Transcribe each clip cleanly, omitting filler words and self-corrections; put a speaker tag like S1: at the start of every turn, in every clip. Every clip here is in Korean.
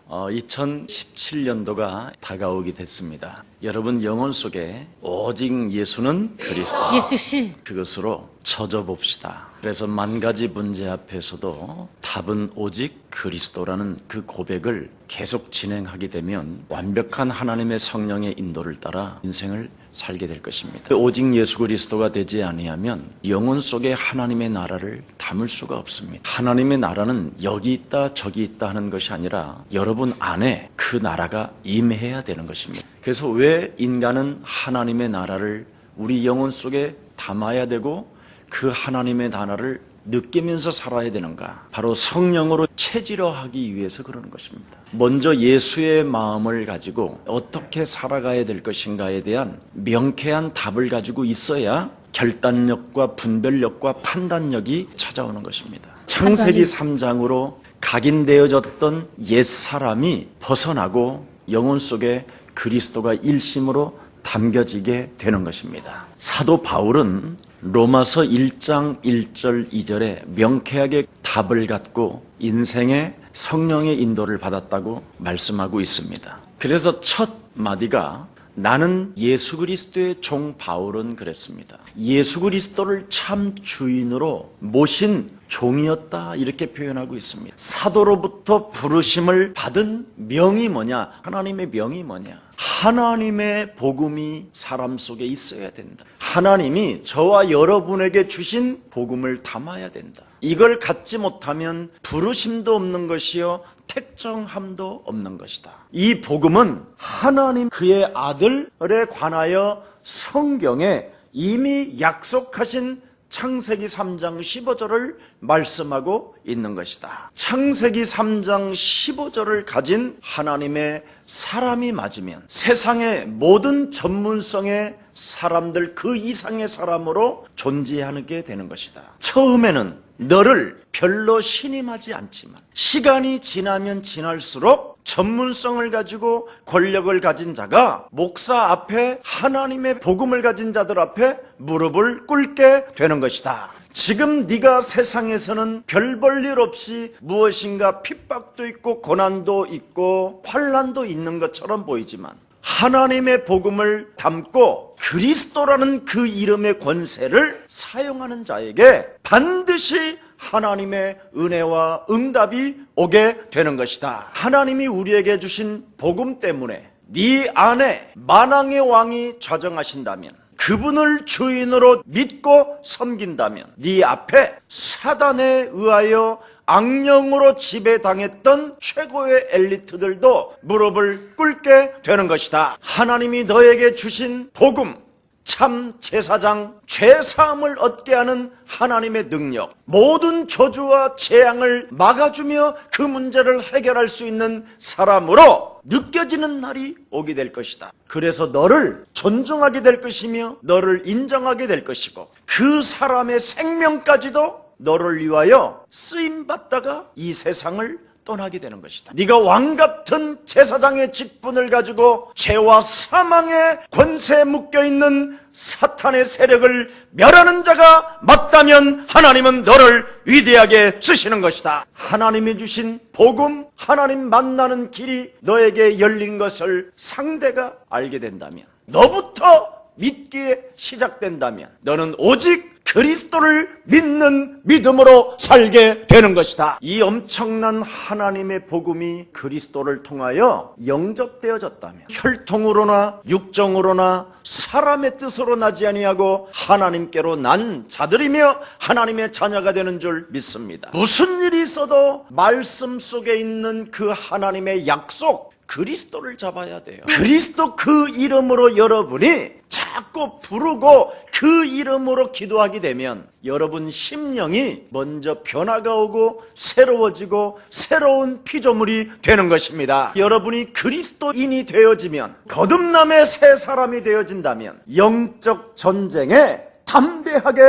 S1: 2017년도가 다가오게 됐습니다. 여러분 영혼 속에 오직 예수는 그리스도,
S2: 예수씨,
S1: 그것으로 젖어봅시다. 그래서 만 가지 문제 앞에서도 답은 오직 그리스도라는 그 고백을 계속 진행하게 되면 완벽한 하나님의 성령의 인도를 따라 인생을 살게 될 것입니다. 오직 예수 그리스도가 되지 아니하면 영혼 속에 하나님의 나라를 담을 수가 없습니다. 하나님의 나라는 여기 있다 저기 있다 하는 것이 아니라 여러분 안에 그 나라가 임해야 되는 것입니다. 그래서 왜 인간은 하나님의 나라를 우리 영혼 속에 담아야 되고 그 하나님의 나라를 느끼면서 살아야 되는가? 바로 성령으로 체질화하기 위해서 그러는 것입니다. 먼저 예수의 마음을 가지고 어떻게 살아가야 될 것인가에 대한 명쾌한 답을 가지고 있어야 결단력과 분별력과 판단력이 찾아오는 것입니다. 창세기 3장으로 각인되어졌던 옛사람이 벗어나고 영혼 속에 그리스도가 일심으로 담겨지게 되는 것입니다. 사도 바울은 로마서 1장 1절 2절에 명쾌하게 답을 갖고 인생의 성령의 인도를 받았다고 말씀하고 있습니다. 그래서 첫 마디가 나는 예수 그리스도의 종 바울은 그랬습니다. 예수 그리스도를 참 주인으로 모신 종이었다 이렇게 표현하고 있습니다. 사도로부터 부르심을 받은 명이 뭐냐? 하나님의 명이 뭐냐? 하나님의 복음이 사람 속에 있어야 된다. 하나님이 저와 여러분에게 주신 복음을 담아야 된다. 이걸 갖지 못하면 부르심도 없는 것이요 택정함도 없는 것이다. 이 복음은 하나님 그의 아들에 관하여 성경에 이미 약속하신 창세기 3장 15절을 말씀하고 있는 것이다. 창세기 3장 15절을 가진 하나님의 사람이 맞으면 세상의 모든 전문성의 사람들 그 이상의 사람으로 존재하게 되는 것이다. 처음에는 너를 별로 신임하지 않지만 시간이 지나면 지날수록 전문성을 가지고 권력을 가진 자가 목사 앞에 하나님의 복음을 가진 자들 앞에 무릎을 꿇게 되는 것이다. 지금 네가 세상에서는 별 볼 일 없이 무엇인가 핍박도 있고 고난도 있고 환난도 있는 것처럼 보이지만 하나님의 복음을 담고 그리스도라는 그 이름의 권세를 사용하는 자에게 반드시 하나님의 은혜와 응답이 오게 되는 것이다. 하나님이 우리에게 주신 복음 때문에 네 안에 만왕의 왕이 좌정하신다면, 그분을 주인으로 믿고 섬긴다면 네 앞에 사단에 의하여 악령으로 지배당했던 최고의 엘리트들도 무릎을 꿇게 되는 것이다. 하나님이 너에게 주신 복음, 참 제사장, 죄사함을 얻게 하는 하나님의 능력, 모든 저주와 재앙을 막아주며 그 문제를 해결할 수 있는 사람으로 느껴지는 날이 오게 될 것이다. 그래서 너를 존중하게 될 것이며 너를 인정하게 될 것이고 그 사람의 생명까지도 너를 위하여 쓰임받다가 이 세상을 떠나게 되는 것이다. 네가 왕같은 제사장의 직분을 가지고 죄와 사망의 권세에 묶여있는 사탄의 세력을 멸하는 자가 맞다면 하나님은 너를 위대하게 쓰시는 것이다. 하나님이 주신 복음, 하나님 만나는 길이 너에게 열린 것을 상대가 알게 된다면, 너부터 믿기에 시작된다면 너는 오직 그리스도를 믿는 믿음으로 살게 되는 것이다. 이 엄청난 하나님의 복음이 그리스도를 통하여 영접되어졌다면 혈통으로나 육정으로나 사람의 뜻으로 나지 아니하고 하나님께로 난 자들이며 하나님의 자녀가 되는 줄 믿습니다. 무슨 일이 있어도 말씀 속에 있는 그 하나님의 약속, 그리스도를 잡아야 돼요. 그리스도 그 이름으로 여러분이 자꾸 부르고 그 이름으로 기도하게 되면 여러분 심령이 먼저 변화가 오고 새로워지고 새로운 피조물이 되는 것입니다. 여러분이 그리스도인이 되어지면, 거듭남의 새 사람이 되어진다면 영적 전쟁에 담대하게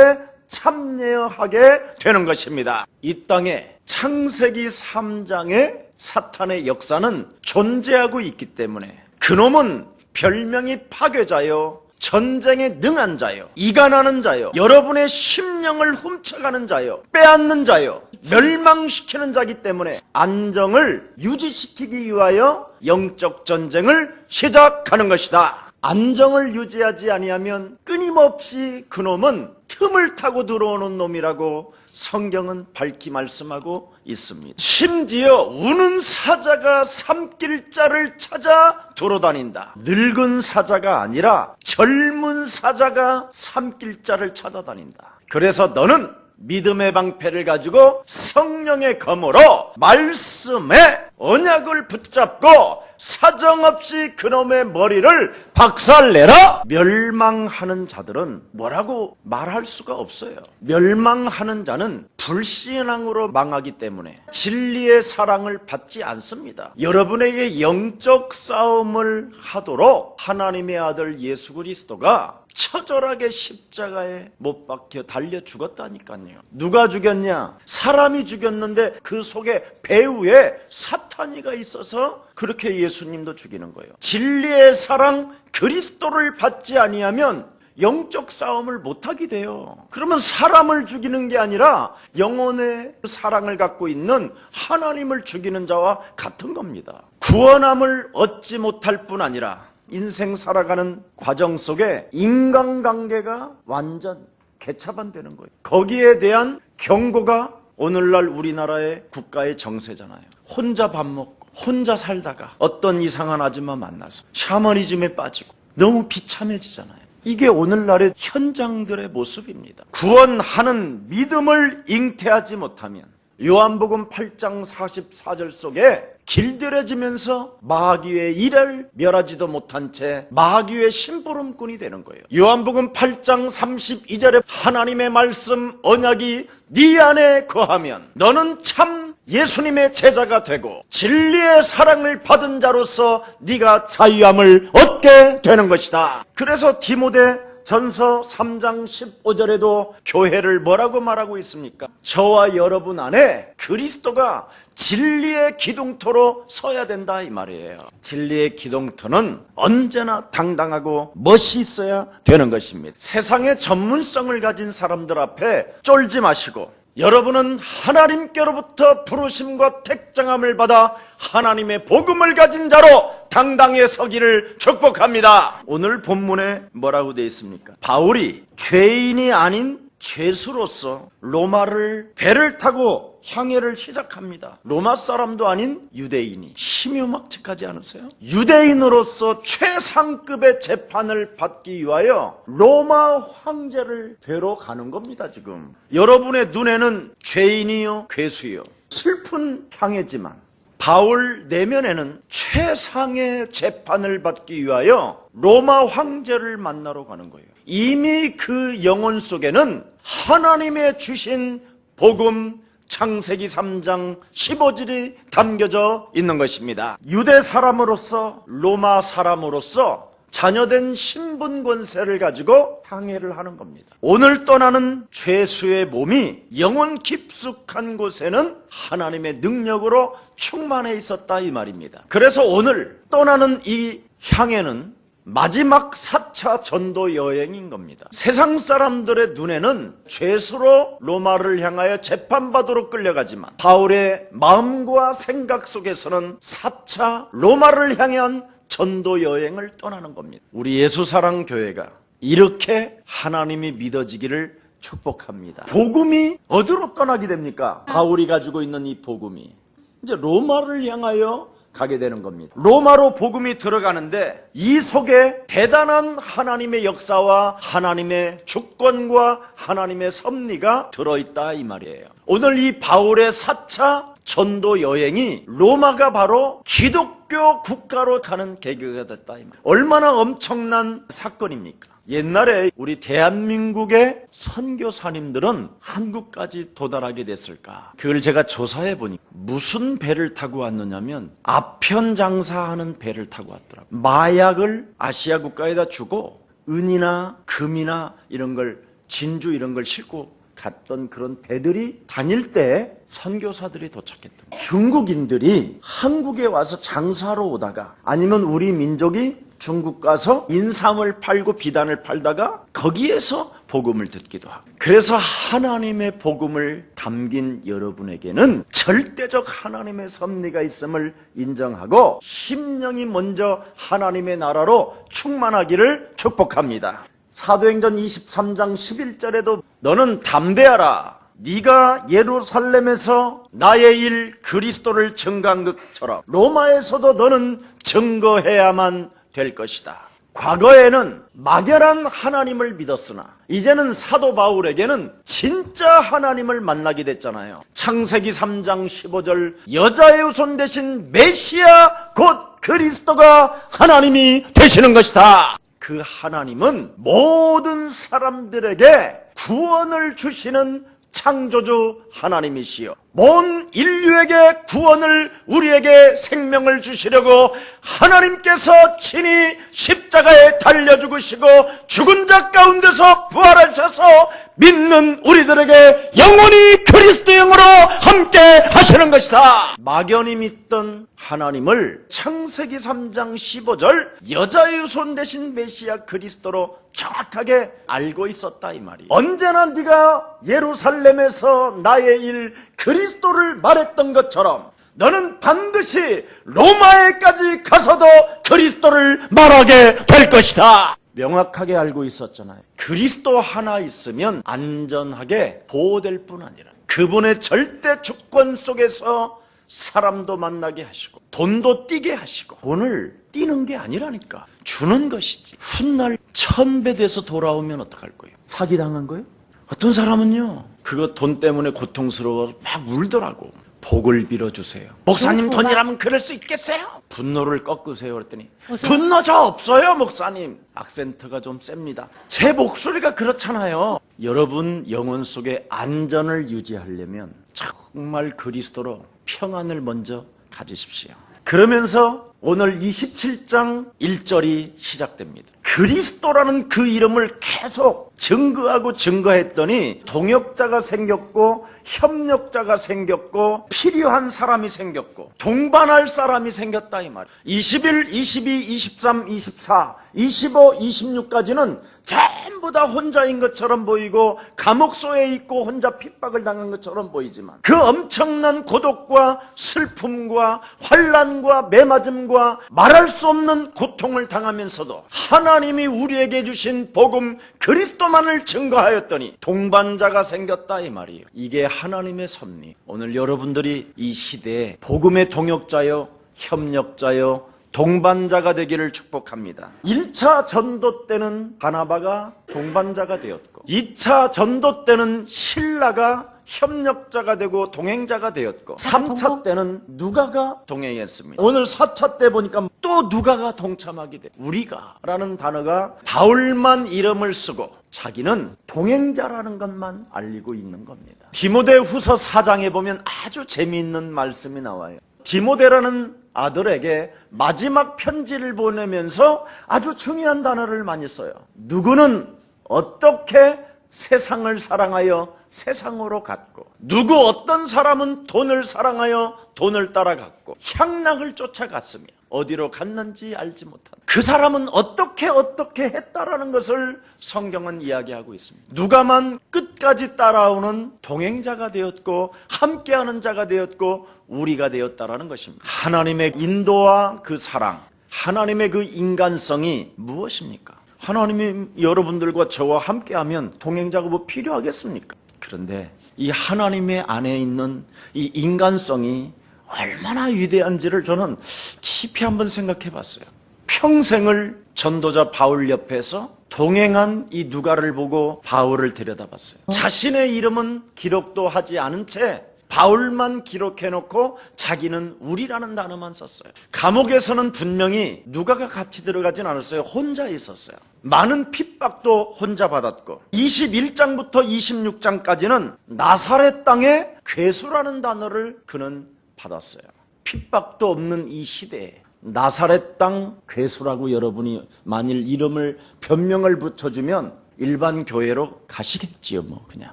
S1: 참여하게 되는 것입니다. 이 땅에 창세기 3장의 사탄의 역사는 존재하고 있기 때문에 그놈은 별명이 파괴자요 전쟁에 능한 자요, 이간하는 자요, 여러분의 심령을 훔쳐가는 자요, 빼앗는 자요, 멸망시키는 자이기 때문에 안정을 유지시키기 위하여 영적 전쟁을 시작하는 것이다. 안정을 유지하지 아니하면 끊임없이 그놈은 틈을 타고 들어오는 놈이라고 성경은 밝히 말씀하고 있습니다. 심지어 우는 사자가 삼킬 자를 찾아 돌아다닌다. 늙은 사자가 아니라 젊은 사자가 삼킬 자를 찾아다닌다. 그래서 너는 믿음의 방패를 가지고 성령의 검으로 말씀의 언약을 붙잡고 사정없이 그놈의 머리를 박살내라. 멸망하는 자들은 뭐라고 말할 수가 없어요. 멸망하는 자는 불신앙으로 망하기 때문에 진리의 사랑을 받지 않습니다. 여러분에게 영적 싸움을 하도록 하나님의 아들 예수 그리스도가 처절하게 십자가에 못 박혀 달려 죽었다니까요. 누가 죽였냐? 사람이 죽였는데 그 속에 배후에 사탄이가 있어서 그렇게 예수님도 죽이는 거예요. 진리의 사랑 그리스도를 받지 아니하면 영적 싸움을 못하게 돼요. 그러면 사람을 죽이는 게 아니라 영혼의 사랑을 갖고 있는 하나님을 죽이는 자와 같은 겁니다. 구원함을 얻지 못할 뿐 아니라 인생 살아가는 과정 속에 인간관계가 완전 개차반되는 거예요. 거기에 대한 경고가 오늘날 우리나라의 국가의 정세잖아요. 혼자 밥 먹고 혼자 살다가 어떤 이상한 아줌마 만나서 샤머니즘에 빠지고 너무 비참해지잖아요. 이게 오늘날의 현장들의 모습입니다. 구원하는 믿음을 잉태하지 못하면 요한복음 8장 44절 속에 길들여지면서 마귀의 일을 멸하지도 못한 채 마귀의 심부름꾼이 되는 거예요. 요한복음 8장 32절에 하나님의 말씀 언약이 네 안에 거하면 너는 참 예수님의 제자가 되고 진리의 사랑을 받은 자로서 네가 자유함을 얻게 되는 것이다. 그래서 디모데 전서 3장 15절에도 교회를 뭐라고 말하고 있습니까? 저와 여러분 안에 그리스도가 진리의 기둥토로 서야 된다 이 말이에요. 진리의 기둥토는 언제나 당당하고 멋이 있어야 되는 것입니다. 세상의 전문성을 가진 사람들 앞에 쫄지 마시고 여러분은 하나님께로부터 부르심과 택정함을 받아 하나님의 복음을 가진 자로 당당히 서기를 축복합니다. 오늘 본문에 뭐라고 되어 있습니까? 바울이 죄인이 아닌 죄수로서 로마를 배를 타고 향해를 시작합니다. 로마 사람도 아닌 유대인이 심유막측하지 않으세요? 유대인으로서 최상급의 재판을 받기 위하여 로마 황제를 뵈러 가는 겁니다. 지금 여러분의 눈에는 죄인이요 괴수요 슬픈 향해지만 바울 내면에는 최상의 재판을 받기 위하여 로마 황제를 만나러 가는 거예요. 이미 그 영혼 속에는 하나님의 주신 복음 창세기 3장 15절이 담겨져 있는 것입니다. 유대 사람으로서 로마 사람으로서 자녀된 신분 권세를 가지고 항해를 하는 겁니다. 오늘 떠나는 죄수의 몸이 영혼 깊숙한 곳에는 하나님의 능력으로 충만해 있었다 이 말입니다. 그래서 오늘 떠나는 이 향해는 마지막 4차 전도 여행인 겁니다. 세상 사람들의 눈에는 죄수로 로마를 향하여 재판받으러 끌려가지만 바울의 마음과 생각 속에서는 4차 로마를 향한 전도 여행을 떠나는 겁니다. 우리 예수사랑교회가 이렇게 하나님이 믿어지기를 축복합니다. 복음이 어디로 떠나게 됩니까? 바울이 가지고 있는 이 복음이 이제 로마를 향하여 가게 되는 겁니다. 로마로 복음이 들어가는데 이 속에 대단한 하나님의 역사와 하나님의 주권과 하나님의 섭리가 들어있다 이 말이에요. 오늘 이 바울의 4차 전도 여행이 로마가 바로 기독교 국가로 가는 계기가 됐다 이 말이에요. 얼마나 엄청난 사건입니까? 옛날에 우리 대한민국의 선교사님들은 한국까지 도달하게 됐을까? 그걸 제가 조사해 보니 무슨 배를 타고 왔느냐면 아편 장사하는 배를 타고 왔더라고요. 마약을 아시아 국가에다 주고 은이나 금이나 이런 걸 진주 이런 걸 싣고 갔던 그런 배들이 다닐 때 선교사들이 도착했던 중국인들이 한국에 와서 장사하러 오다가 아니면 우리 민족이 중국 가서 인삼을 팔고 비단을 팔다가 거기에서 복음을 듣기도 하고, 그래서 하나님의 복음을 담긴 여러분에게는 절대적 하나님의 섭리가 있음을 인정하고 심령이 먼저 하나님의 나라로 충만하기를 축복합니다. 사도행전 23장 11절에도 너는 담대하라, 네가 예루살렘에서 나의 일 그리스도를 증거한 것처럼 로마에서도 너는 증거해야만 될 것이다. 과거에는 막연한 하나님을 믿었으나 이제는 사도 바울에게는 진짜 하나님을 만나게 됐잖아요. 창세기 3장 15절 여자의 후손 대신 메시아 곧 그리스도가 하나님이 되시는 것이다. 그 하나님은 모든 사람들에게 구원을 주시는 창조주 하나님이시여, 온 인류에게 구원을, 우리에게 생명을 주시려고 하나님께서 친히 십자가에 달려 죽으시고 죽은 자 가운데서 부활하셔서 믿는 우리들에게 영원히 그리스도 영으로 함께 하시는 것이다. 막연히 믿던 하나님을 창세기 3장 15절 여자의 후손 대신 메시아 그리스도로 정확하게 알고 있었다 이 말이에요. 언제나 네가 예루살렘에서 나의 일 그리스도를 말했던 것처럼 너는 반드시 로마에까지 가서도 그리스도를 말하게 될 것이다. 명확하게 알고 있었잖아요. 그리스도 하나 있으면 안전하게 보호될 뿐 아니라 그분의 절대 주권 속에서 사람도 만나게 하시고 돈도 띄게 하시고, 돈을 띄는 게 아니라니까 주는 것이지. 훗날 1000배 돼서 돌아오면 어떡할 거예요? 사기당한 거예요? 어떤 사람은요, 그거 돈 때문에 고통스러워서 막 울더라고. 복을 빌어주세요. 목사님 돈이라면 그럴 수 있겠어요? 분노를 꺾으세요. 그랬더니 분노 저 없어요 목사님. 악센트가 좀 셉니다. 제 목소리가 그렇잖아요. 여러분 영혼 속에 안전을 유지하려면 정말 그리스도로 평안을 먼저 가지십시오. 그러면서 오늘 27장 1절이 시작됩니다. 그리스도라는 그 이름을 계속 증거했더니 동역자가 생겼고 협력자가 생겼고 필요한 사람이 생겼고 동반할 사람이 생겼다 이 말이에요. 21, 22, 23, 24, 25, 26까지는 전부 다 혼자인 것처럼 보이고 감옥소에 있고 혼자 핍박을 당한 것처럼 보이지만 그 엄청난 고독과 슬픔과 환난과 매맞음과 말할 수 없는 고통을 당하면서도 하나님이 우리에게 주신 복음 그리스도만을 증거하였더니 동반자가 생겼다 이 말이에요. 이게 하나님의 섭리. 오늘 여러분들이 이 시대에 복음의 동역자요 협력자요 동반자가 되기를 축복합니다. 1차 전도 때는 바나바가 동반자가 되었고 2차 전도 때는 실라가 협력자가 되고 동행자가 되었고 3차 때는 누가가 동행했습니다. 오늘 4차 때 보니까 또 누가가 동참하게 돼. 우리가라는 단어가 바울만 이름을 쓰고 자기는 동행자라는 것만 알리고 있는 겁니다. 디모데후서 4장에 보면 아주 재미있는 말씀이 나와요. 디모데라는 아들에게 마지막 편지를 보내면서 아주 중요한 단어를 많이 써요. 누구는 어떻게 세상을 사랑하여 세상으로 갔고, 누구 어떤 사람은 돈을 사랑하여 돈을 따라갔고 향락을 쫓아갔으며 어디로 갔는지 알지 못한다. 그 사람은 어떻게 했다라는 것을 성경은 이야기하고 있습니다. 누가만 끝까지 따라오는 동행자가 되었고 함께하는 자가 되었고 우리가 되었다라는 것입니다. 하나님의 인도와 그 사랑, 하나님의 그 인간성이 무엇입니까? 하나님이 여러분들과 저와 함께하면 동행자가 뭐 필요하겠습니까? 그런데 이 하나님의 안에 있는 이 인간성이 얼마나 위대한지를 저는 깊이 한번 생각해 봤어요. 평생을 전도자 바울 옆에서 동행한 이 누가를 보고 바울을 들여다봤어요. 자신의 이름은 기록도 하지 않은 채 바울만 기록해놓고 자기는 우리라는 단어만 썼어요. 감옥에서는 분명히 누가가 같이 들어가진 않았어요. 혼자 있었어요. 많은 핍박도 혼자 받았고 21장부터 26장까지는 나사렛 땅에 괴수라는 단어를 그는 받았어요. 핍박도 없는 이 시대에 나사렛 땅 괴수라고 여러분이 만일 이름을 변명을 붙여주면 일반 교회로 가시겠지요. 뭐 그냥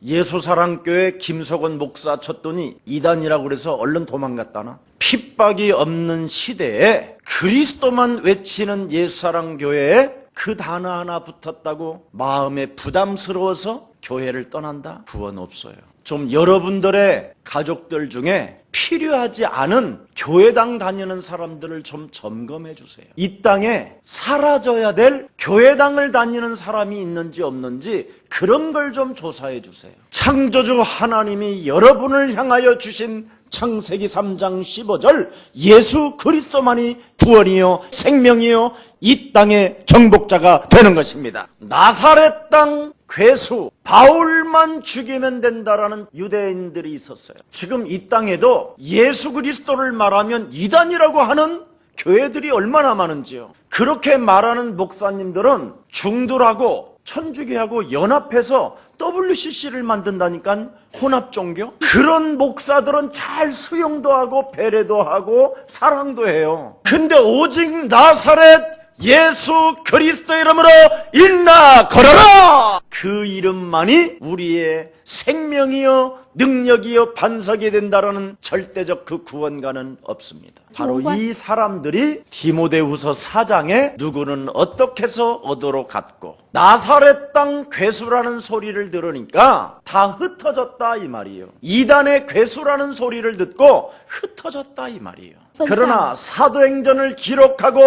S1: 예수사랑교회 김석원 목사 쳤더니 이단이라고 그래서 얼른 도망갔다나? 핍박이 없는 시대에 그리스도만 외치는 예수사랑교회에 그 단어 하나 붙었다고 마음에 부담스러워서 교회를 떠난다? 구원 없어요. 좀 여러분들의 가족들 중에 필요하지 않은 교회당 다니는 사람들을 좀 점검해 주세요. 이 땅에 사라져야 될 교회당을 다니는 사람이 있는지 없는지 그런 걸 좀 조사해 주세요. 창조주 하나님이 여러분을 향하여 주신 창세기 3장 15절 예수 그리스도만이 구원이요 생명이요 이 땅의 정복자가 되는 것입니다. 나사렛 땅 괴수 바울만 죽이면 된다라는 유대인들이 있었어요. 지금 이 땅에도 예수 그리스도를 말하면 이단이라고 하는 교회들이 얼마나 많은지요. 그렇게 말하는 목사님들은 중들하고 천주교하고 연합해서 WCC를 만든다니까, 혼합종교. 그런 목사들은 잘 수용도 하고 배려도 하고 사랑도 해요. 근데 오직 나사렛 예수 그리스도 이름으로 일어나 걸어라! 그 이름만이 우리의 생명이요 능력이요 반석이 된다라는 절대적 그 구원가는 없습니다. 바로 이 사람들이 디모데후서 4장에 누구는 어떻게 해서 얻으러 갔고 나사렛 땅 괴수라는 소리를 들으니까 다 흩어졌다 이 말이에요. 이단의 괴수라는 소리를 듣고 흩어졌다 이 말이에요. 그러나 사도행전을 기록하고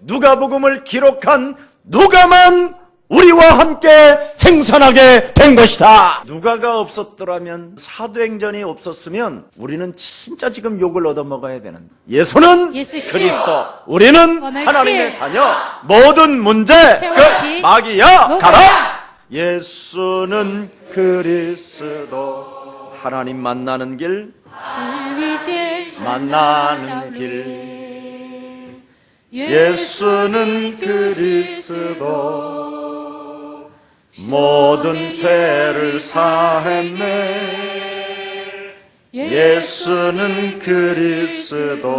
S1: 누가복음을 기록한 누가만 우리와 함께 행선하게 된 것이다. 누가가 없었더라면, 사도행전이 없었으면 우리는 진짜 지금 욕을 얻어먹어야 되는. 예수는 그리스도, 우리는 하나님의 자녀, 모든 문제 끝, 마귀야 가라. 예수는 그리스도, 하나님 만나는 길, 만나는 길. 예수는 그리스도, 모든 죄를 사했네. 예수는 그리스도,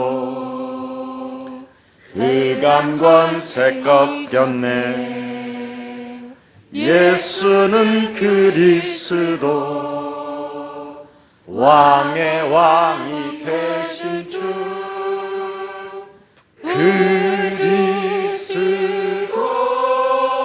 S1: 흑암권세 꺾였네. 예수는 그리스도, 왕의 왕이 되신 주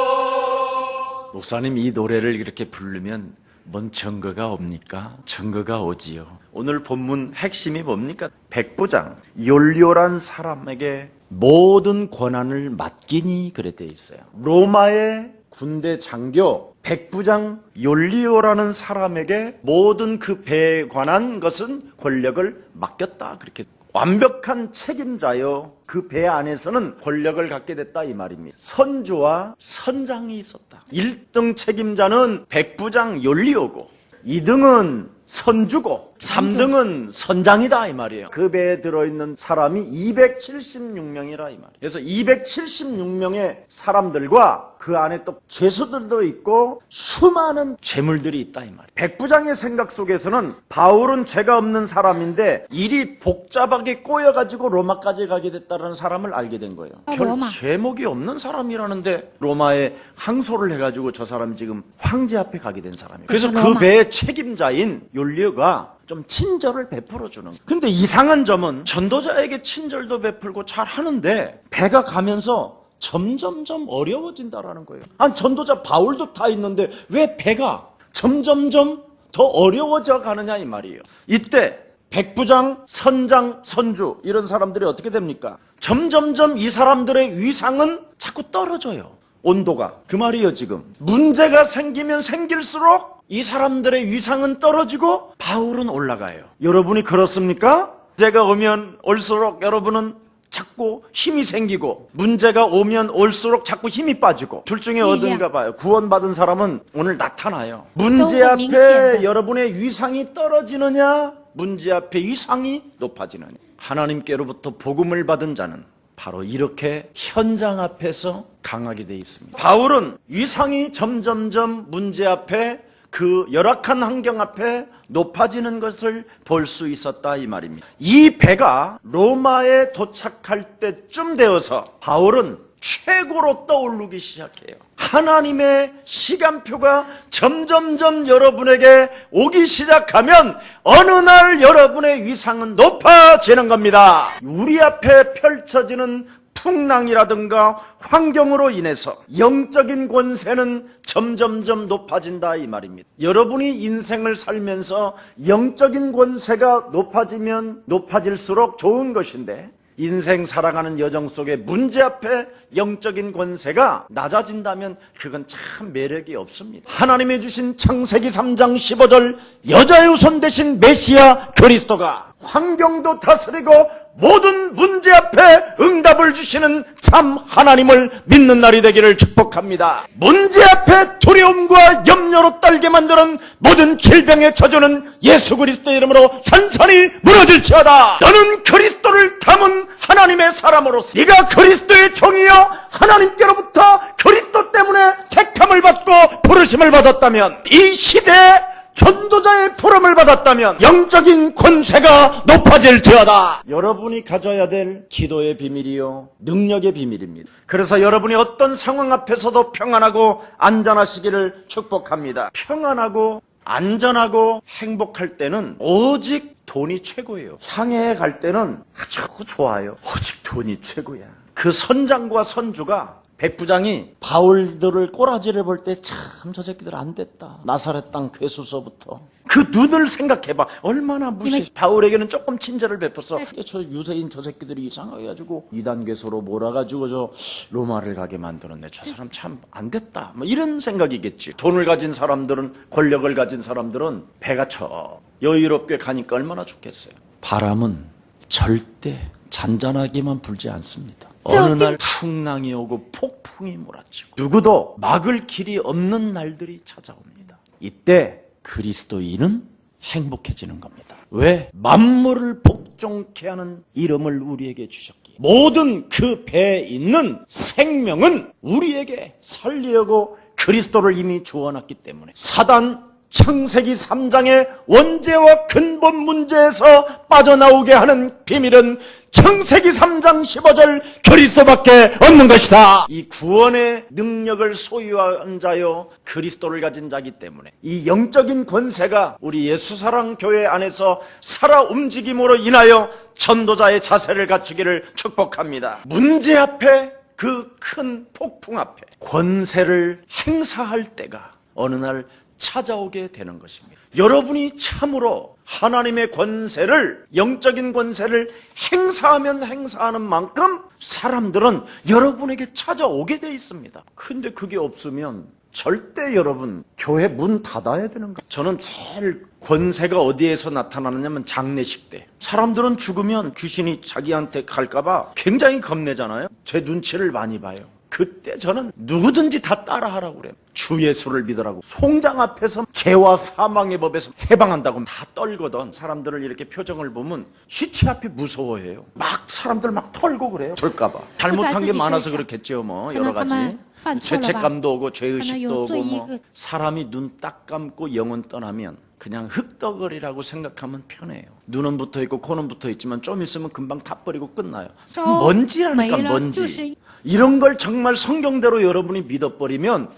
S1: 그리스도. 목사님, 이 노래를 이렇게 부르면 뭔 증거가 옵니까? 증거가 오지요. 오늘 본문 핵심이 뭡니까? 백부장 욜리오란 사람에게 모든 권한을 맡기니 그래 돼 있어요. 로마의 군대 장교 백부장 욜리오라는 사람에게 모든 그 배에 관한 것은 권력을 맡겼다. 그렇게 완벽한 책임자요, 그 배 안에서는 권력을 갖게 됐다 이 말입니다. 선주와 선장이 있었다. 1등 책임자는 백부장 욜리오고 2등은 선주고 3등은 선장이다 이 말이에요. 그 배에 들어있는 사람이 276명이라 이 말이에요. 그래서 276명의 사람들과 그 안에 또 죄수들도 있고 수많은 재물들이 있다 이 말이에요. 백부장의 생각 속에서는 바울은 죄가 없는 사람인데 일이 복잡하게 꼬여가지고 로마까지 가게 됐다는 사람을 알게 된 거예요. 별 죄목이 없는 사람이라는데 로마에 항소를 해가지고 저 사람이 지금 황제 앞에 가게 된 사람이에요. 그래서 그 배의 책임자인 욜리오가 좀 친절을 베풀어주는. 근데 이상한 점은 전도자에게 친절도 베풀고 잘 하는데 배가 가면서 점점점 어려워진다라는 거예요. 아니, 전도자 바울도 타 있는데 왜 배가 점점점 더 어려워져 가느냐 이 말이에요. 이때 백부장, 선장, 선주 이런 사람들이 어떻게 됩니까? 점점점 이 사람들의 위상은 자꾸 떨어져요. 온도가. 그 말이에요. 지금 문제가 생기면 생길수록 이 사람들의 위상은 떨어지고 바울은 올라가요. 여러분이 그렇습니까? 문제가 오면 올수록 여러분은 자꾸 힘이 생기고 문제가 오면 올수록 자꾸 힘이 빠지고 둘 중에 어딘가 봐요. 구원받은 사람은 오늘 나타나요. 문제 앞에 여러분의 위상이 떨어지느냐, 문제 앞에 위상이 높아지느냐. 하나님께로부터 복음을 받은 자는 바로 이렇게 현장 앞에서 강하게 돼 있습니다. 바울은 위상이 점점점 문제 앞에, 그 열악한 환경 앞에 높아지는 것을 볼 수 있었다 이 말입니다. 이 배가 로마에 도착할 때쯤 되어서 바울은 최고로 떠오르기 시작해요. 하나님의 시간표가 점점점 여러분에게 오기 시작하면 어느 날 여러분의 위상은 높아지는 겁니다. 우리 앞에 펼쳐지는 풍랑이라든가 환경으로 인해서 영적인 권세는 점점점 높아진다 이 말입니다. 여러분이 인생을 살면서 영적인 권세가 높아지면 높아질수록 좋은 것인데, 인생 살아가는 여정 속에 문제 앞에 영적인 권세가 낮아진다면 그건 참 매력이 없습니다. 하나님이 주신 창세기 3장 15절 여자의 후손 대신 메시아 그리스도가 환경도 다스리고 모든 문제 앞에 응답을 주시는 참 하나님을 믿는 날이 되기를 축복합니다. 문제 앞에 두려움과 염려로 떨게 만드는 모든 질병의 저주는 예수 그리스도의 이름으로 산산이 무너질지어다. 너는 그리스도를 담은 하나님의 사람으로서 네가 그리스도의 종이여 하나님께로부터 그리스도 때문에 택함을 받고 부르심을 받았다면, 이 시대에 전도자의 부름을 받았다면 영적인 권세가 높아질지어다. 여러분이 가져야 될 기도의 비밀이요 능력의 비밀입니다. 그래서 여러분이 어떤 상황 앞에서도 평안하고 안전하시기를 축복합니다. 평안하고 안전하고 행복할 때는 오직 돈이 최고예요. 향해에 갈 때는 아주 좋아요. 오직 돈이 최고야. 그 선장과 선주가, 백부장이 바울들을 꼬라지를 볼 때 참 저 새끼들 안 됐다. 나사렛 땅 괴수서부터 그 눈을 생각해봐. 얼마나 무시. 바울에게는 조금 친절을 베풀어. 저 유대인 저 새끼들이 이상하게 가지고 이단 괴수로 몰아가지고 저 로마를 가게 만들었네. 저 사람 참 안 됐다. 뭐 이런 생각이겠지. 돈을 가진 사람들은, 권력을 가진 사람들은 배가 쳐 여유롭게 가니까 얼마나 좋겠어요. 바람은 절대 잔잔하게만 불지 않습니다. 어느 날 풍랑이 오고 폭풍이 몰아치고 누구도 막을 길이 없는 날들이 찾아옵니다. 이때 그리스도인은 행복해지는 겁니다. 왜? 만물을 복종케 하는 이름을 우리에게 주셨기에. 모든 그 배에 있는 생명은 우리에게 살리려고 그리스도를 이미 주어놨기 때문에, 사단 창세기 3장의 원죄와 근본 문제에서 빠져나오게 하는 비밀은 창세기 3장 15절 그리스도밖에 없는 것이다. 이 구원의 능력을 소유한 자요 그리스도를 가진 자이기 때문에 이 영적인 권세가 우리 예수사랑교회 안에서 살아 움직임으로 인하여 전도자의 자세를 갖추기를 축복합니다. 문제 앞에, 그 큰 폭풍 앞에 권세를 행사할 때가 어느 날 찾아오게 되는 것입니다. 여러분이 참으로 하나님의 권세를, 영적인 권세를 행사하면 행사하는 만큼 사람들은 여러분에게 찾아오게 돼 있습니다. 근데 그게 없으면 절대 여러분 교회 문 닫아야 되는 거예요. 저는 제일 권세가 어디에서 나타나느냐면 장례식 때. 사람들은 죽으면 귀신이 자기한테 갈까봐 굉장히 겁내잖아요. 제 눈치를 많이 봐요. 그때 저는 누구든지 다 따라하라고 그래요. 주 예수를 믿으라고. 송장 앞에서 죄와 사망의 법에서 해방한다고 다 떨거든. 사람들을 이렇게 표정을 보면 시체 앞에 무서워해요. 막 사람들 막 털고 그래요. 털까봐. 잘못한 게 많아서 그렇겠죠. 뭐 여러 가지 죄책감도 오고 죄의식도 오고 뭐. 사람이 눈 딱 감고 영혼 떠나면 그냥 흙덩어리라고 생각하면 편해요. 눈은 붙어있고 코는 붙어있지만 좀 있으면 금방 다 버리고 끝나요. 먼지라니까 먼지. 이런 걸 정말 성경대로 여러분이 믿어버리면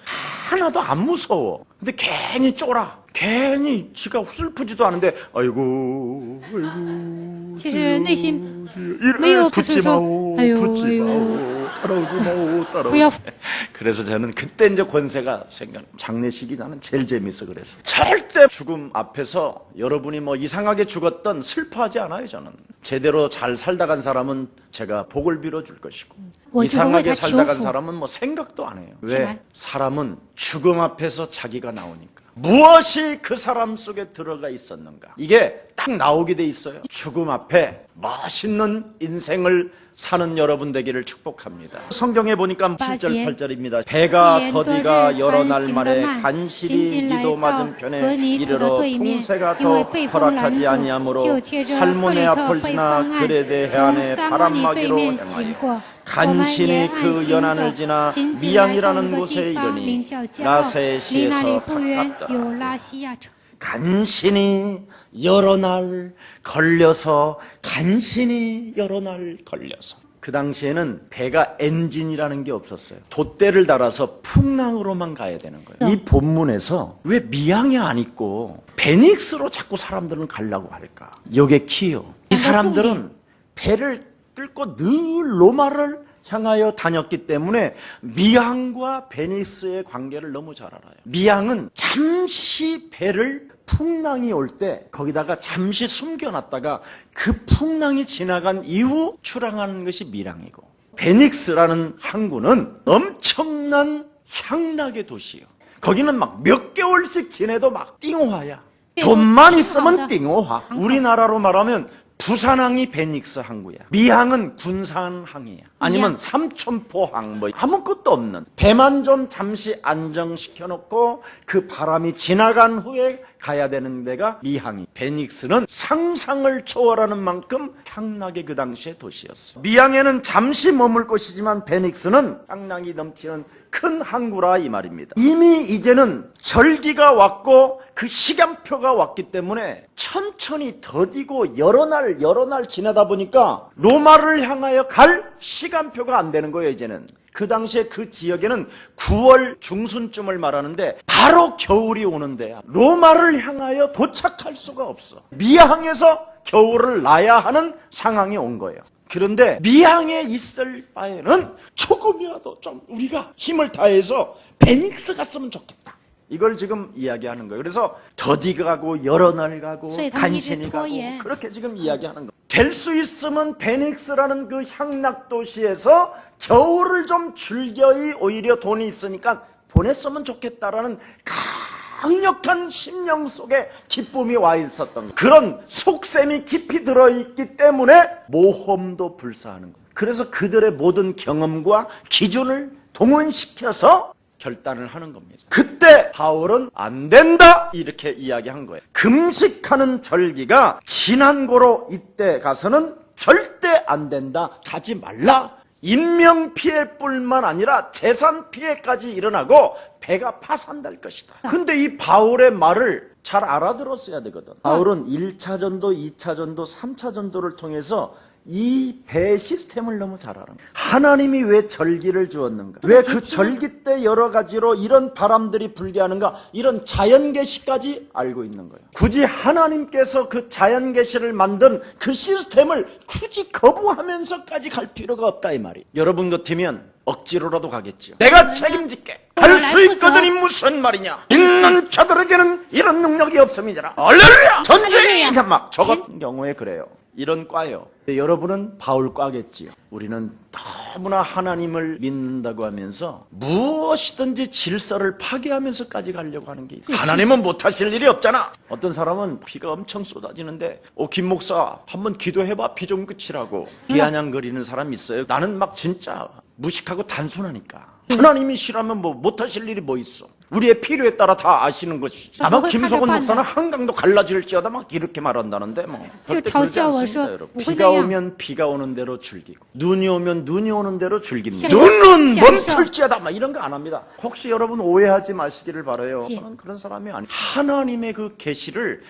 S1: 하나도 안 무서워. 근데 괜히 쫄아. 괜히 지가 슬프지도 않은데 아이고 아이고
S2: 其实内心没有不是说
S1: 붙지 마오 따라오지 마오 따라오지. 그래서 저는 그때 이제 권세가 생겨. 장례식이 나는 제일 재밌어. 그래서 절대 죽음 앞에서 여러분이 뭐 이상하게 죽었던 슬퍼하지 않아요. 저는 제대로 잘 살다 간 사람은 제가 복을 빌어줄 것이고 이상하게 살다 간 사람은 뭐 생각도 안 해요. 왜? 사람은 죽음 앞에서 자기가 나오니까. 무엇이 그 사람 속에 들어가 있었는가, 이게 딱 나오게 돼 있어요. 죽음 앞에 멋있는 인생을 사는 여러분 되기를 축복합니다. 성경에 보니까 7절 8절입니다. 배가 더디가 여러 날 만에 간신히 니도 맞은편에 이르러 통세가 더 허락하지 아니하므로 살몬의 앞을 지나 그레데 해안에 바람막이로 행하여 간신히 그 연안을 지나 미양이라는 곳에 이르니 라세시에서 가깝더라. 간신히 여러 날 걸려서, 간신히 여러 날 걸려서. 그 당시에는 배가 엔진이라는 게 없었어요. 돛대를 달아서 풍랑으로만 가야 되는 거예요. 이 본문에서 왜 미항이 안 있고 베닉스로 자꾸 사람들은 가려고 할까? 요게 키요. 이 사람들은 배를 끌고 늘 로마를 향하여 다녔기 때문에 미항과 베니스의 관계를 너무 잘 알아요. 미항은 잠시 배를 풍랑이 올 때 거기다가 잠시 숨겨놨다가 그 풍랑이 지나간 이후 출항하는 것이 미항이고, 베닉스라는 항구는 엄청난 향락의 도시예요. 거기는 막 몇 개월씩 지내도 막 띵호화야. 돈만 있으면 띵호화. 우리나라로 말하면 부산항이 베닉스 항구야. 미항은 군산항이야. 아니면 삼천포항, 뭐 아무것도 없는, 배만 좀 잠시 안정시켜 놓고 그 바람이 지나간 후에 가야 되는 데가 미항이. 베닉스는 상상을 초월하는 만큼 향락의 그 당시의 도시였어. 미항에는 잠시 머물 것이지만 베닉스는 향락이 넘치는 큰 항구라 이 말입니다. 이미 이제는 절기가 왔고 그 시간표가 왔기 때문에 천천히 더디고 여러 날 지나다 보니까 로마를 향하여 갈 시간표가 안 되는 거예요. 이제는 그 당시에 그 지역에는 9월 중순쯤을 말하는데 바로 겨울이 오는 데야. 로마를 향하여 도착할 수가 없어. 미항에서 겨울을 나야 하는 상황이 온 거예요. 그런데 미항에 있을 바에는 조금이라도 좀 우리가 힘을 다해서 베닉스 갔으면 좋겠다. 이걸 지금 이야기하는 거예요. 그래서 더디 가고 여러 날 가고 간신히 가고 그렇게 지금 이야기하는 거예요. 될 수 있으면 베닉스라는 그 향락 도시에서 겨울을 좀 즐겨이 오히려 돈이 있으니까 보냈으면 좋겠다라는 강력한 심령 속에 기쁨이 와 있었던 거예요. 그런 속셈이 깊이 들어있기 때문에 모험도 불사하는 거예요. 그래서 그들의 모든 경험과 기준을 동원시켜서 결단을 하는 겁니다. 그때 바울은 안 된다 이렇게 이야기한 거예요. 금식하는 절기가 지난 고로 이때 가서는 절대 안 된다, 가지 말라. 인명피해뿐만 아니라 재산피해까지 일어나고 배가 파산될 것이다. 근데 이 바울의 말을 잘 알아들었어야 되거든. 바울은 1차전도, 2차전도, 3차전도를 통해서 이 배 시스템을 너무 잘 알아. 하나님이 왜 절기를 주었는가? 왜 그 절기 때 여러 가지로 이런 바람들이 불게 하는가? 이런 자연 계시까지 알고 있는 거예요. 굳이 하나님께서 그 자연 계시를 만든 그 시스템을 굳이 거부하면서까지 갈 필요가 없다 이 말이. 여러분 같으면 억지로라도 가겠죠. 내가 책임질게. 할 수 있거든이 무슨 말이냐? 있는 자들에게는 이런 능력이 없음이잖아. 할렐루야! 전쟁이! 막 저 같은 경우에 그래요. 이런 과요. 여러분은 바울 과겠지요. 우리는 너무나 하나님을 믿는다고 하면서 무엇이든지 질서를 파괴하면서까지 가려고 하는 게 있어요. 하나님은 못하실 일이 없잖아. 어떤 사람은 비가 엄청 쏟아지는데 김 목사 한번 기도해봐, 비 좀 그치라고 비아냥거리는 사람이 있어요. 나는 막 진짜 무식하고 단순하니까 하나님이 싫으면 뭐 못하실 일이 뭐 있어. 우리의 필요에 따라 다 아시는 것이지. 아마 김석원 목사는 한강도 갈라질지어다 막 이렇게 말한다는데 뭐 절대 그러지 않습니다, 여러분. 비가 오면 비가 오는 대로 즐기고 눈이 오면 눈이 오는 대로 즐깁니다. 눈은 멈출지어다 막 이런 거 안 합니다. 혹시 여러분 오해하지 마시기를 바라요. 저는 그런 사람이 아니에요. 하나님의 그 계시를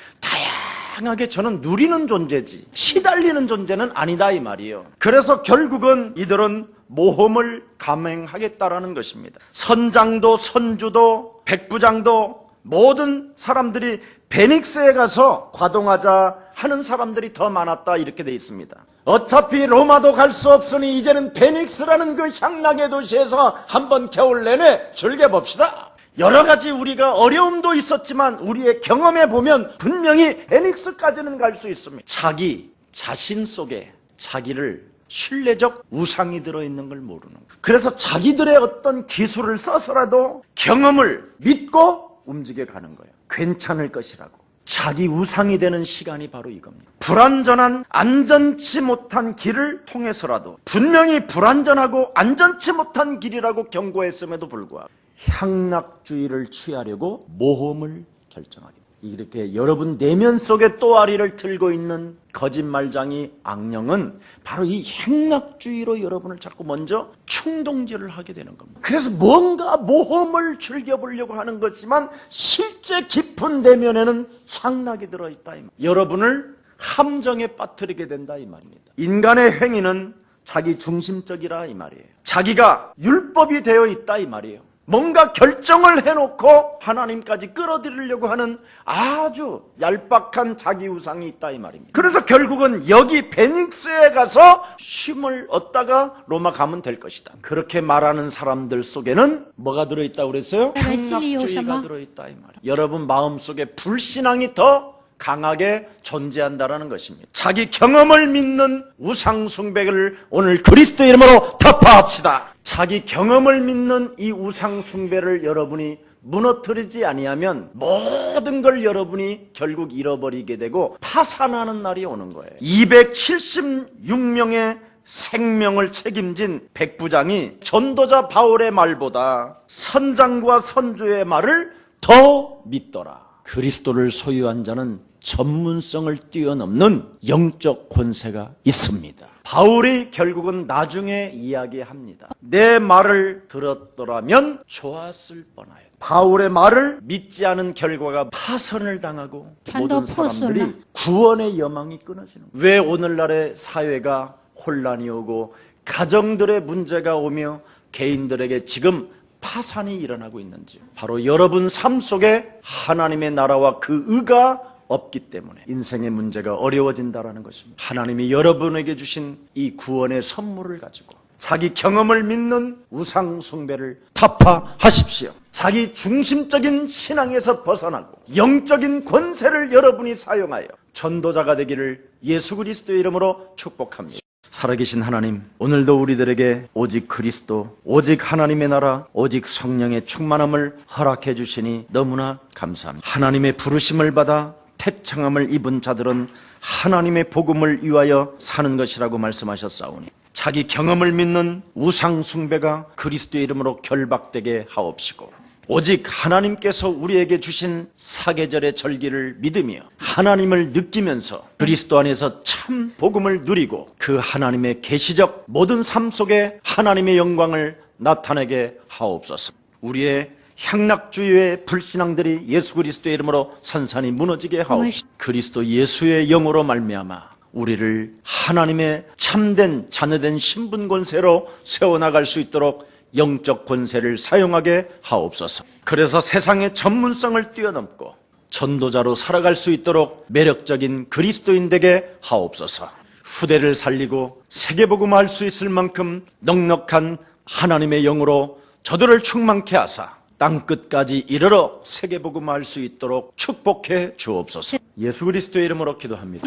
S1: 다양하게 저는 누리는 존재지 시달리는 존재는 아니다 이 말이에요. 그래서 결국은 이들은 모험을 감행하겠다라는 것입니다. 선장도 선주도 백부장도 모든 사람들이 베닉스에 가서 과동하자 하는 사람들이 더 많았다 이렇게 돼 있습니다. 어차피 로마도 갈 수 없으니 이제는 베닉스라는 그 향락의 도시에서 한번 겨울 내내 즐겨봅시다. 여러 가지 우리가 어려움도 있었지만 우리의 경험에 보면 분명히 베닉스까지는 갈 수 있습니다. 자기 자신 속에 자기를 신뢰적 우상이 들어있는 걸 모르는 거예요. 그래서 자기들의 어떤 기술을 써서라도 경험을 믿고 움직여 가는 거예요. 괜찮을 것이라고. 자기 우상이 되는 시간이 바로 이겁니다. 불안전한 안전치 못한 길을 통해서라도 분명히 불안전하고 안전치 못한 길이라고 경고했음에도 불구하고 향락주의를 취하려고 모험을 결정하게 됩니다. 이렇게 여러분 내면 속에 또아리를 틀고 있는 거짓말장이 악령은 바로 이 행락주의로 여러분을 자꾸 먼저 충동질을 하게 되는 겁니다. 그래서 뭔가 모험을 즐겨보려고 하는 거지만 실제 깊은 내면에는 향락이 들어있다 이 말. 여러분을 함정에 빠뜨리게 된다 이 말입니다. 인간의 행위는 자기 중심적이라 이 말이에요. 자기가 율법이 되어 있다 이 말이에요. 뭔가 결정을 해놓고 하나님까지 끌어들이려고 하는 아주 얄팍한 자기 우상이 있다 이 말입니다. 그래서 결국은 여기 베닉스에 가서 쉼을 얻다가 로마 가면 될 것이다. 그렇게 말하는 사람들 속에는 뭐가 들어있다고 그랬어요? 향락주의가 들어있다 이 말이에요. 여러분 마음속에 불신앙이 더 강하게 존재한다는 것입니다. 자기 경험을 믿는 우상숭배를 오늘 그리스도 이름으로 타파합시다. 자기 경험을 믿는 이 우상숭배를 여러분이 무너뜨리지 아니하면 모든 걸 여러분이 결국 잃어버리게 되고 파산하는 날이 오는 거예요. 276명의 생명을 책임진 백부장이 전도자 바울의 말보다 선장과 선주의 말을 더 믿더라. 그리스도를 소유한 자는 전문성을 뛰어넘는 영적 권세가 있습니다. 바울이 결국은 나중에 이야기합니다. 내 말을 들었더라면 좋았을 뻔하여. 바울의 말을 믿지 않은 결과가 파선을 당하고 모든 사람들이 구원의 여망이 끊어지는 거예요. 왜 오늘날의 사회가 혼란이 오고 가정들의 문제가 오며 개인들에게 지금 파산이 일어나고 있는지요? 바로 여러분 삶 속에 하나님의 나라와 그 의가 없기 때문에 인생의 문제가 어려워진다는 것입니다. 하나님이 여러분에게 주신 이 구원의 선물을 가지고 자기 경험을 믿는 우상 숭배를 타파하십시오. 자기 중심적인 신앙에서 벗어나고 영적인 권세를 여러분이 사용하여 전도자가 되기를 예수 그리스도의 이름으로 축복합니다. 살아계신 하나님, 오늘도 우리들에게 오직 그리스도, 오직 하나님의 나라, 오직 성령의 충만함을 허락해 주시니 너무나 감사합니다. 하나님의 부르심을 받아 택청함을 입은 자들은 하나님의 복음을 위하여 사는 것이라고 말씀하셨사오니 자기 경험을 믿는 우상 숭배가 그리스도의 이름으로 결박되게 하옵시고 오직 하나님께서 우리에게 주신 사계절의 절기를 믿으며 하나님을 느끼면서 그리스도 안에서 참 복음을 누리고 그 하나님의 계시적 모든 삶 속에 하나님의 영광을 나타내게 하옵소서. 우리의 향락주의의 불신앙들이 예수 그리스도의 이름으로 산산이 무너지게 하옵소서. 그리스도 예수의 영으로 말미암아 우리를 하나님의 참된 자녀된 신분 권세로 세워나갈 수 있도록 영적 권세를 사용하게 하옵소서. 그래서 세상의 전문성을 뛰어넘고 전도자로 살아갈 수 있도록 매력적인 그리스도인 되게 하옵소서. 후대를 살리고 세계복음화할 수 있을 만큼 넉넉한 하나님의 영으로 저들을 충만케 하사 땅끝까지 이르러 세계복음화할 수 있도록 축복해 주옵소서. 예수 그리스도의 이름으로 기도합니다.